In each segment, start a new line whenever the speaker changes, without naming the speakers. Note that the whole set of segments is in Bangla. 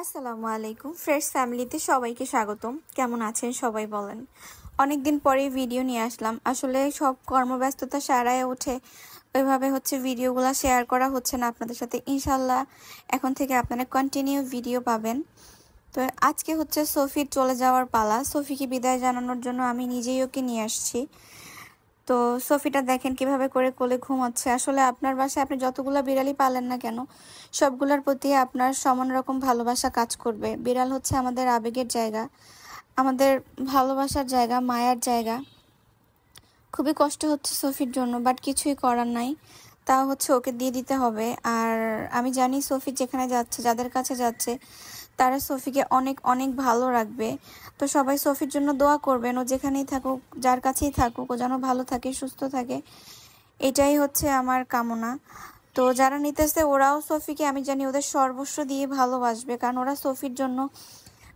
আসসালামু আলাইকুম ফ্রেশ ফ্যামিলিতে সবাইকে স্বাগতম। কেমন আছেন সবাই বলেন। অনেকদিন পরে ভিডিও নিয়ে আসলাম। আসলে সব কর্মব্যস্ততা সারায় উঠে ওইভাবে ভিডিওগুলো শেয়ার করা হচ্ছে না আপনাদের সাথে। ইনশাল্লাহ এখন থেকে আপনারা কন্টিনিউ ভিডিও পাবেন। তো আজকে সোফির চলে যাওয়ার পালা। সোফিকে বিদায় জানানোর জন্য আমি নিজেই ওকে নিয়ে আসছি। তো সোফিটা দেখেন কিভাবে করে কোলে ঘুমাচ্ছে। আসলে আপনার বাসায় আপনি যতগুলো বিড়ালই পালেন না কেন, সবগুলোর প্রতি আপনার সমান রকম ভালোবাসা কাজ করবে। বিড়াল হচ্ছে আমাদের আবেগের জায়গা, আমাদের ভালোবাসার জায়গা, মায়ার জায়গা। খুবই কষ্ট হচ্ছে সোফির জন্য, বাট কিছুই করার নাই। তাও ওকে দিয়ে দিতে হবে। আর আমি জানি সোফি যেখানে যাচ্ছে, যাদের কাছে যাচ্ছে, তারা সোফিকে অনেক অনেক ভালো রাখবে। তো সবাই সোফির জন্য দোয়া করবেন। ও যেখানেই থাকুক, যার কাছেই থাকুক, ও যেন ভালো থাকে, সুস্থ থাকে, এটাই আমার কামনা। তো যারা নিতেছে ওরাও সোফিকে আমি জানি ওদের সর্বস্ব দিয়ে ভালোবাসবে, কারণ ওরা সোফির জন্য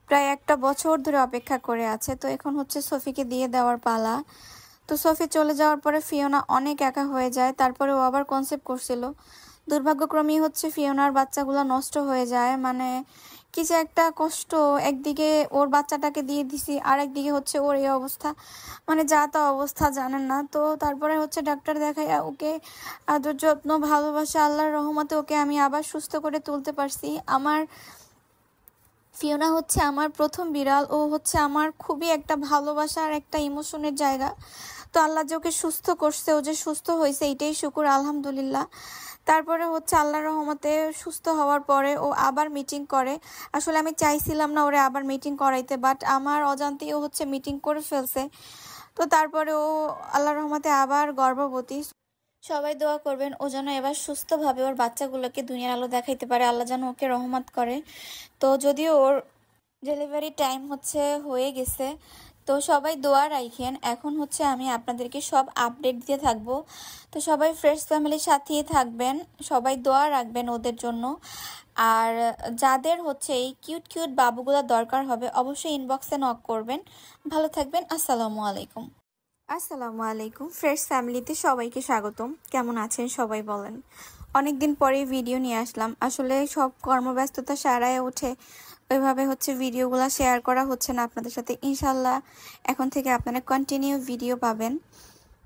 প্রায় একটা বছর ধরে অপেক্ষা করে আছে। তো এখন সোফিকে দিয়ে দেওয়ার পালা। তো সোফি চলে যাওয়ার পরে ফিওনা অনেক একা হয়ে যায়। তারপরে ও আবার কনসেপ্ট করছিল। দুর্ভাগ্যক্রমেই ফিওনার বাচ্চাগুলো নষ্ট হয়ে যায়। মানে কি যে একটা কষ্ট। একদিকে ওর বাচ্চাটাকে দিয়ে দিছি, আর একদিকে ওর এই অবস্থা। মানে যা তা অবস্থা, জানেন না। তো তারপরে ডাক্তার দেখাই ওকে আদর যত্ন ভালোবাসা, আল্লাহর রহমতে ওকে আমি আবার সুস্থ করে তুলতে পারছি। আমার ফিওনা আমার প্রথম বিড়াল। ও আমার খুবই একটা ভালোবাসার একটা ইমোশনের জায়গা। তো আল্লাহ যে ওকে সুস্থ করছে, ও যে সুস্থ হয়েছে, এটাই শুকুর, আলহামদুলিল্লাহ। তারপরে আল্লাহর রহমতে সুস্থ হওয়ার পরে ও আবার মিটিং করে। আসলে আমি চাইছিলাম না ওরে আবার মিটিং করাইতে, বাট আমার অজান্তেই ও মিটিং করে ফেলছে। তো তারপরে ও আল্লাহর রহমতে আবার গর্ভবতী। সবাই দোয়া করবেন ও যেন এবার সুস্থভাবে ওর বাচ্চাগুলোকে দুনিয়ার আলো দেখাইতে পারে। আল্লাহ যেন ওকে রহমত করে। তো যদিও ওর ডেলিভারি টাইম হয়ে গেছে, তো সবাই দোয়া রাখেন। এখন আমি আপনাদেরকে সব আপডেট দিতে থাকবো। তো সবাই ফ্রেশ ফ্যামিলির সাথেই থাকবেন, সবাই দোয়া রাখবেন ওদের জন্য। আর যাদের এই কিউট কিউট বাবুগুলো দরকার হবে, অবশ্যই ইনবক্সে নক করবেন। ভালো থাকবেন। আসসালামু আলাইকুম। আসসালামু আলাইকুম ফ্রেশ ফ্যামিলিতে সবাইকে স্বাগতম। কেমন আছেন সবাই বলেন। অনেকদিন পরে ভিডিও নিয়ে আসলাম। আসলে সব কর্মব্যস্ততা সারায় উঠে ওইভাবে ভিডিওগুলো শেয়ার করা হচ্ছে না আপনাদের সাথে। ইনশাল্লাহ এখন থেকে আপনারা কন্টিনিউ ভিডিও পাবেন।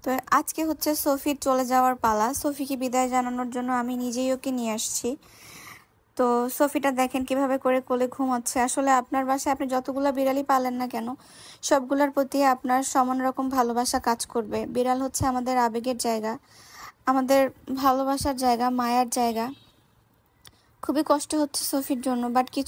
তো আজকে সোফির চলে যাওয়ার পালা। সোফিকে বিদায় জানানোর জন্য আমি নিজেই ওকে নিয়ে আসছি। তো সোফিটা দেখেন কিভাবে করে কোলে ঘুমাচ্ছে। আসলে আপনার বাসায় আপনি যতগুলো বিড়ালই পালেন না কেন, সবগুলোর প্রতি আপনার সমান রকম ভালোবাসা কাজ করবে। বিড়াল আমাদের আবেগের জায়গা, আমাদের ভালোবাসার জায়গা, মায়ার জায়গা। খুবই কষ্ট হচ্ছে সোফির জন্য, বাট কিছু